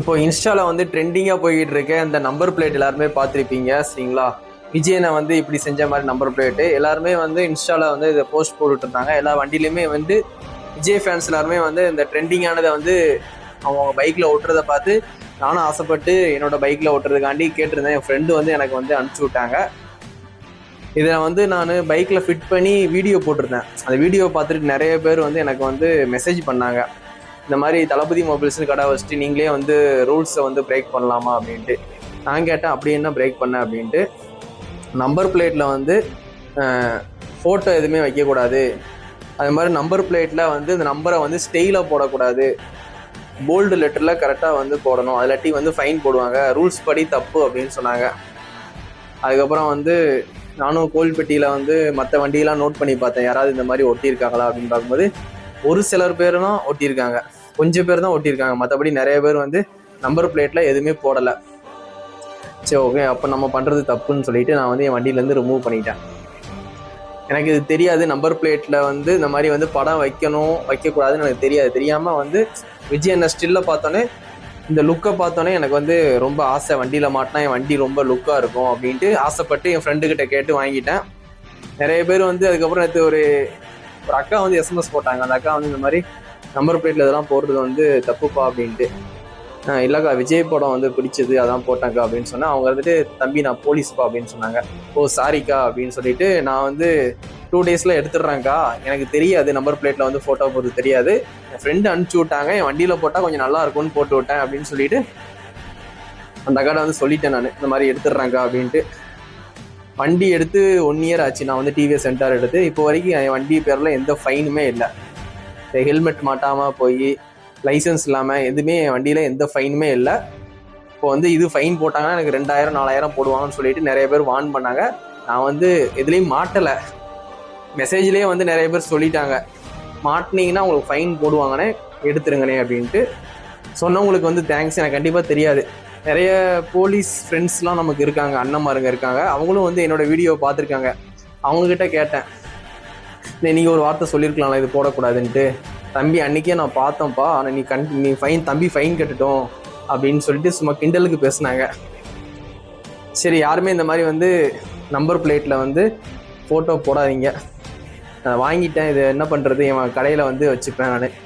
இப்போ இன்ஸ்டாவில் வந்து ட்ரெண்டிங்காக போய்கிட்டு இருக்க இந்த நம்பர் பிளேட் எல்லாருமே பார்த்துருப்பீங்க சரிங்களா. விஜயனை வந்து இப்படி செஞ்ச மாதிரி நம்பர் பிளேட்டு எல்லாருமே வந்து இன்ஸ்டாவில் வந்து இதை போஸ்ட் போட்டுட்டு இருந்தாங்க. எல்லா வண்டியிலையுமே வந்து விஜய் ஃபேன்ஸ் எல்லாருமே வந்து இந்த ட்ரெண்டிங்கானதை வந்து அவங்க பைக்கில் ஓட்டுறதை பார்த்து நானும் ஆசைப்பட்டு என்னோட பைக்கில் ஓட்டுறதுக்காண்டி கேட்டிருந்தேன். என் ஃப்ரெண்டு வந்து எனக்கு வந்து அனுப்பிச்சி விட்டாங்க. இதை வந்து நான் பைக்கில் ஃபிட் பண்ணி வீடியோ போட்டிருந்தேன். அந்த வீடியோ பார்த்துட்டு நிறைய பேர் வந்து எனக்கு வந்து மெசேஜ் பண்ணாங்க, இந்த மாதிரி தளபதி மொபைல்ஸ்னு கடை வச்சுட்டு நீங்களே வந்து ரூல்ஸை வந்து பிரேக் பண்ணலாமா அப்படின்ட்டு. நான் கேட்டேன் அப்படி என்ன பிரேக் பண்ண அப்படின்ட்டு. நம்பர் பிளேட்டில் வந்து ஃபோட்டோ எதுவுமே வைக்கக்கூடாது, அது மாதிரி நம்பர் பிளேட்டில் வந்து இந்த நம்பரை வந்து ஸ்டெயிலாக போடக்கூடாது, போல்டு லெட்டரில் கரெக்டாக வந்து போடணும், அதில்லாட்டி வந்து ஃபைன் போடுவாங்க, ரூல்ஸ் படி தப்பு அப்படின்னு சொன்னாங்க. அதுக்கப்புறம் வந்து நானும் கோல்பெட்டியில் வந்து மற்ற வண்டியெல்லாம் நோட் பண்ணி பார்த்தேன், யாராவது இந்த மாதிரி ஒட்டியிருக்காங்களா அப்படின்னு பார்க்கும்போது ஒரு சிலர் பேர் தான் ஒட்டியிருக்காங்க, கொஞ்சம் பேர் தான் ஒட்டியிருக்காங்க. மற்றபடி நிறைய பேர் வந்து நம்பர் பிளேட்டில் எதுவுமே போடலை. சரி ஓகே, அப்போ நம்ம பண்ணுறது தப்புன்னு சொல்லிட்டு நான் வந்து என் வண்டியிலேருந்து ரிமூவ் பண்ணிட்டேன். எனக்கு இது தெரியாது, நம்பர் பிளேட்டில் வந்து இந்த மாதிரி வந்து படம் வைக்கணும் வைக்கக்கூடாதுன்னு எனக்கு தெரியாது. தெரியாமல் வந்து விஜய் என்ன ஸ்டில்லை பார்த்தோன்னே, இந்த லுக்கை பார்த்தோன்னே எனக்கு வந்து ரொம்ப ஆசை, வண்டியில் மாட்டினா என் வண்டி ரொம்ப லுக்காக இருக்கும் அப்படின்ட்டு ஆசைப்பட்டு என் ஃப்ரெண்டுக்கிட்ட கேட்டு வாங்கிட்டேன். நிறைய பேர் வந்து அதுக்கப்புறம் நேற்று ஒரு அக்கா வந்து எஸ்எம்எஸ் போட்டாங்க. அந்த அக்கா வந்து இந்த மாதிரி நம்பர் பிளேட்டில் இதெல்லாம் போடுறது வந்து தப்புப்பா அப்படின்ட்டு. இல்லைக்கா விஜய் படம் வந்து பிடிச்சது அதான் போட்டாங்க்கா அப்படின்னு சொன்னேன். அவங்க வந்துட்டு தம்பி நான் போலீஸ்ப்பா அப்படின்னு சொன்னாங்க. ஓ சாரிக்கா அப்படின்னு சொல்லிட்டு நான் வந்து 2 டேஸில் எடுத்துடுறேங்க்கா, எனக்கு தெரியாது நம்பர் பிளேட்டில் வந்து ஃபோட்டோ போடுறது தெரியாது, என் ஃப்ரெண்டு அனுப்பிச்சி விட்டாங்க, என் வண்டியில் போட்டால் கொஞ்சம் நல்லா இருக்கும்னு போட்டு விட்டேன் அப்படின்னு சொல்லிட்டு அந்த அக்காட்ட வந்து சொல்லிட்டேன் நான் இந்த மாதிரி எடுத்துடுறேங்க்கா அப்படின்ட்டு. வண்டி எடுத்து 1 இயர் ஆச்சு. நான் வந்து டிவிஎஸ் சென்டார் எடுத்து இப்போ வரைக்கும் என் வண்டி பேரில் எந்த ஃபைனுமே இல்லை. ஹெல்மெட் மாட்டாமல் போய் லைசன்ஸ் இல்லாமல் எதுவுமே என் வண்டியில் எந்த ஃபைனுமே இல்லை. இப்போ வந்து இது ஃபைன் போட்டாங்கன்னா எனக்கு 2000 4000 போடுவாங்கன்னு சொல்லிட்டு நிறைய பேர் வார்ன் பண்ணாங்க. நான் வந்து எதுலேயும் மாட்டலை. மெசேஜ்லேயே வந்து நிறைய பேர் சொல்லிட்டாங்க, மாட்டினீங்கன்னா உங்களுக்கு ஃபைன் போடுவாங்கண்ணே, எடுத்துருங்கண்ணே அப்படின்ட்டு. சொன்னவங்களுக்கு வந்து தேங்க்ஸ். எனக்கு கண்டிப்பாக தெரியாது, நிறைய போலீஸ் ஃப்ரெண்ட்ஸ்லாம் நமக்கு இருக்காங்க, அண்ணன்மாருங்க இருக்காங்க, அவங்களும் வந்து என்னோடய வீடியோவை பார்த்துருக்காங்க. அவங்கக்கிட்ட கேட்டேன், நீங்கள் ஒரு வார்த்தை சொல்லியிருக்கலாம்ல இது போடக்கூடாதுன்ட்டு. தம்பி அன்றைக்கே நான் பார்த்தேன்ப்பா, ஆனால் நீ ஃபைன் தம்பி ஃபைன் கட்டட்டும் அப்படின்னு சொல்லிட்டு சும்மா கிண்டலுக்கு பேசுனாங்க. சரி யாருமே இந்த மாதிரி வந்து நம்பர் பிளேட்டில் வந்து ஃபோட்டோ போடாதீங்க. நான் வாங்கிட்டேன், இது என்ன பண்ணுறது, என் கடையில் வந்து வச்சுப்பேன் நான்.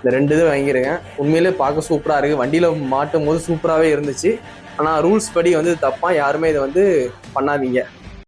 இந்த 2 இது வாங்கியிருக்கேன். உண்மையிலே பார்க்க சூப்பராக இருக்குது, வண்டியில் மாட்டும் போது சூப்பராகவே இருந்துச்சு. ஆனால் ரூல்ஸ் படி வந்து தப்பாக யாருமே இதை வந்து பண்ணாதீங்க.